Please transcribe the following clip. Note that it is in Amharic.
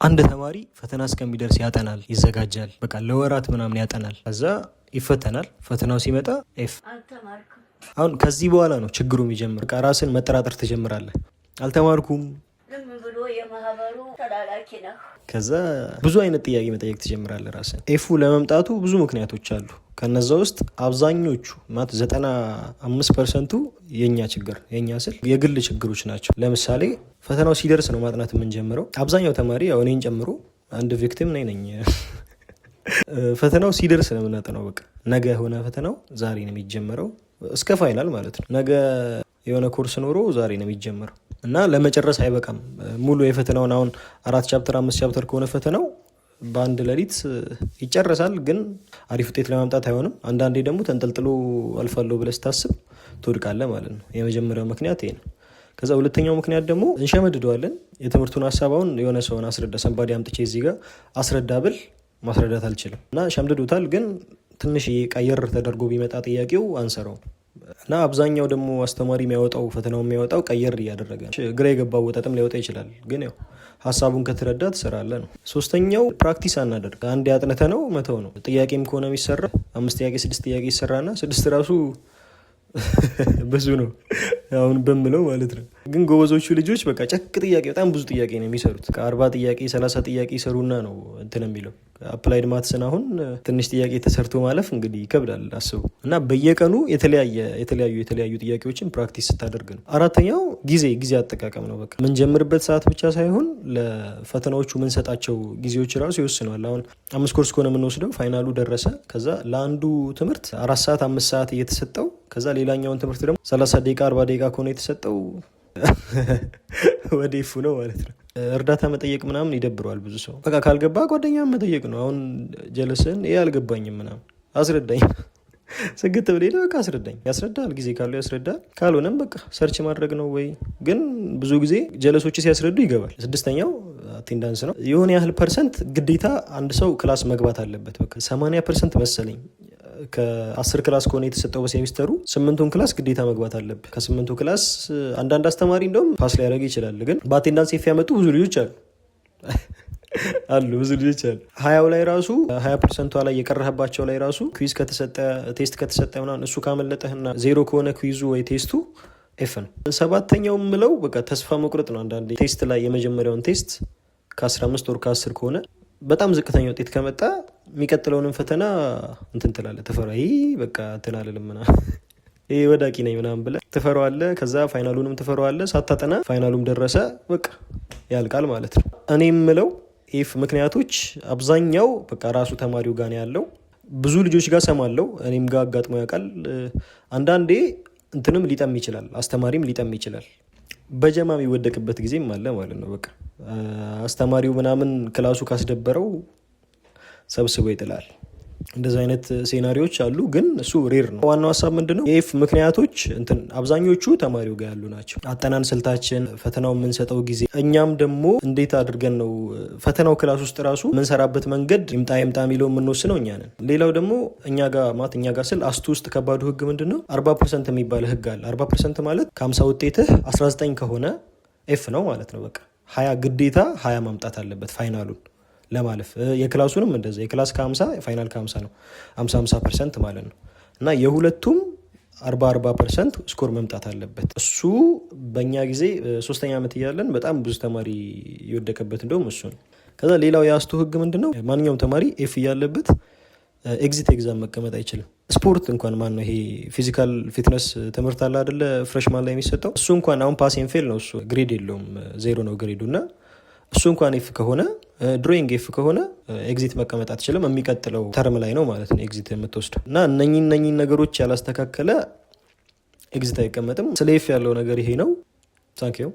አንድ ተማሪ ፈተና እስከሚደርስ ያጠናል፣ ይዘጋጃል። በቃ ለወራት ምናምን ያጠናል። ከዛ ይፈተናል። ፈተናው ሲመጣ ኤፍ። አሁን ከዚህ በኋላ ነው ችግሩ የሚጀምር። በቃ ራስን መጠራጠር ትጀምራለህ። አልተማርኩም፣ ከዛ ብዙ አይነት ጥያቄ መጠየቅ ትጀምራለህ ራስን። ኤፉ ለመምጣቱ ብዙ ምክንያቶች አሉ። ከነዛ ውስጥ አብዛኞቹ ማለት 95%ቱ የኛ ችግር፣ የኛ ስል የግል ችግሮች ናቸው። ለምሳሌ ፈተናው ሲደርስ ነው ማጥናት የምንጀምረው። አብዛኛው ተማሪ ያው እኔን ጨምሮ አንድ ቪክቲም ነኝ። ፈተናው ሲደርስ ነው የምናጠናው። በቃ ነገ ሆነ ፈተናው ዛሬ ነው የሚጀመረው፣ እስከ ፋይናል ማለት ነው። ነገ የሆነ ኮርስ ኖሮ ዛሬ ነው የሚጀመረው እና ለመጨረስ አይበቃም ሙሉ የፈተናውን። አሁን 4 ቻፕተር 5 ቻፕተር ከሆነ ፈተናው በአንድ ሌሊት ይጨረሳል፣ ግን አሪፍ ውጤት ለማምጣት አይሆንም። አንዳንዴ ደግሞ ተንጠልጥሎ አልፋለሁ ብለህ ስታስብ ትወድቃለህ ማለት ነው። የመጀመሪያው ምክንያት ይሄ ነው። ከዛ ሁለተኛው ምክንያት ደግሞ እንሸመድደዋለን። የትምህርቱን ሀሳባውን የሆነ ሰውን አስረዳ፣ ሰንባዲ አምጥቼ እዚህ ጋር አስረዳ ብል ማስረዳት አልችልም እና ሸምድዶታል። ግን ትንሽ ቀየር ተደርጎ ቢመጣ ጥያቄው አንሰራው እና አብዛኛው ደግሞ አስተማሪ የሚያወጣው ፈተናው የሚያወጣው ቀየር እያደረገ ግራ የገባው ወጣትም ሊያወጣ ይችላል። ግን ያው ሀሳቡን ከተረዳ ትሰራለህ ነው። ሶስተኛው ፕራክቲስ አናደርግ። አንድ ያጥነተ ነው መተው ነው። ጥያቄም ከሆነ የሚሰራ 5 ጥያቄ 6 ጥያቄ ይሰራና 6 ራሱ ብዙ ነው አሁን በምለው ማለት ነው። ግን ጎበዞቹ ልጆች በቃ ጨቅ ጥያቄ በጣም ብዙ ጥያቄ ነው የሚሰሩት። ከ40 ጥያቄ 30 ጥያቄ ይሰሩና ነው እንትን የሚለው። አፕላይድ ማትስን አሁን ትንሽ ጥያቄ ተሰርቶ ማለፍ እንግዲህ ይከብዳል አስቡ። እና በየቀኑ የተለያዩ ጥያቄዎችን ፕራክቲስ ስታደርግ ነው። አራተኛው ጊዜ አጠቃቀም ነው። በቃ የምንጀምርበት ሰዓት ብቻ ሳይሆን ለፈተናዎቹ የምንሰጣቸው ጊዜዎች ራሱ ይወስነዋል። አሁን 5 ኮርስ ከሆነ የምንወስደው ፋይናሉ ደረሰ። ከዛ ለአንዱ ትምህርት 4 ሰዓት 5 ሰዓት እየተሰጠው ከዛ ሌላኛውን ትምህርት ደግሞ 30 ደቂቃ 40 ደቂቃ ከሆነ የተሰጠው ወደ ይፉ ነው ማለት ነው። እርዳታ መጠየቅ ምናምን ይደብረዋል ብዙ ሰው። በቃ ካልገባ ጓደኛ መጠየቅ ነው። አሁን ጀለስን ይሄ አልገባኝም ምናምን አስረዳኝ ስግት ብሌ በቃ አስረዳኝ። ያስረዳል፣ ጊዜ ካለው ያስረዳል። ካልሆነም በቃ ሰርች ማድረግ ነው ወይ። ግን ብዙ ጊዜ ጀለሶች ሲያስረዱ ይገባል። 6ኛው አቴንዳንስ ነው። የሆነ ያህል ፐርሰንት ግዴታ አንድ ሰው ክላስ መግባት አለበት። በቃ 80% መሰለኝ ከ10 ክላስ ከሆነ የተሰጠው በሴሚስተሩ 8ቱን ክላስ ግዴታ መግባት አለብህ። ከ8ቱ ክላስ አንዳንድ አስተማሪ እንደውም ፓስ ሊያደርግ ይችላል። ግን በአቴንዳንስ ሴፍ ያመጡ ብዙ ልጆች አሉ ብዙ ልጆች አሉ። 20 ላይ ራሱ 20%ቷ ላይ የቀረህባቸው ላይ ራሱ ኩዊዝ ከተሰጠ ቴስት ከተሰጠ ምናምን እሱ ካመለጠህና 0 ከሆነ ኩዊዙ ወይ ቴስቱ ኤፍ ነው። 7ኛው ምለው በቃ ተስፋ መቁረጥ ነው። አንዳንዴ ቴስት ላይ የመጀመሪያውን ቴስት ከ15 ወር ከ10 ከሆነ በጣም ዝቅተኛ ውጤት ከመጣ የሚቀጥለውንም ፈተና እንትን ትላለህ፣ ትፈራ። በቃ እንትን አልልም ምናምን ወዳቂ ነኝ ምናምን ብለህ ትፈራዋለህ። ከዛ ፋይናሉንም ትፈራዋለህ። ሳታጠና ፋይናሉም ደረሰ በቃ ያልቃል ማለት ነው። እኔ የምለው ኤፍ ምክንያቶች አብዛኛው በቃ ራሱ ተማሪው ጋር ነው ያለው። ብዙ ልጆች ጋር ሰማለው፣ እኔም ጋር አጋጥሞ ያውቃል። አንዳንዴ እንትንም ሊጠም ይችላል፣ አስተማሪም ሊጠም ይችላል። በጀማ የሚወደቅበት ጊዜም አለ ማለት ነው። በቃ አስተማሪው ምናምን ክላሱ ካስደበረው ሰብስቦ ይጥላል። እንደዚህ አይነት ሴናሪዎች አሉ፣ ግን እሱ ሬር ነው። ዋናው ሀሳብ ምንድነው? የኤፍ ምክንያቶች አብዛኞቹ ተማሪው ጋር ያሉ ናቸው። አጠናን ስልታችን፣ ፈተናው የምንሰጠው ጊዜ፣ እኛም ደግሞ እንዴት አድርገን ነው ፈተናው ክላስ ውስጥ ራሱ የምንሰራበት መንገድ ይምጣ የሚለው የምንወስነው እኛ ነን። ሌላው ደግሞ እኛ ጋር ስል አስቱ ውስጥ ከባዱ ህግ ምንድነው? 40% የሚባል ህግ አለ። 40% ማለት ከ50 ውጤትህ 19 ከሆነ ኤፍ ነው ማለት ነው። በቃ 20 ግዴታ 20 ማምጣት አለበት ፋይናሉን ለማለፍ። የክላሱንም እንደዛ የክላስ ከ50 ፋይናል ከ50 ነው፣ 50% ማለት ነው። እና የሁለቱም 40% ስኮር መምጣት አለበት። እሱ በእኛ ጊዜ 3ኛ ዓመት እያለን በጣም ብዙ ተማሪ የወደቀበት እንደውም እሱ ነው። ከዛ ሌላው የአስቱ ህግ ምንድነው? ማንኛውም ተማሪ ኤፍ እያለበት ኤግዚት ኤግዛም መቀመጥ አይችልም። ስፖርት እንኳን ማነው ይሄ ፊዚካል ፊትነስ ትምህርት አለ አይደለ? ፍሬሽማን ላይ የሚሰጠው እሱ እንኳን አሁን ፓስ ኤንድ ፌል ነው። እሱ ግሬድ የለውም፣ 0 ነው ግሬዱ። እና እሱ እንኳን ኤፍ ከሆነ ድሮይንግ ኤፍ ከሆነ ኤግዚት መቀመጥ አትችልም። የሚቀጥለው ተርም ላይ ነው ማለት ነው ኤግዚት የምትወስደው። እና እነኚህ ነገሮች ያላስተካከለ ኤግዚት አይቀመጥም። ስለ ኤፍ ያለው ነገር ይሄ ነው። ታንኪዩ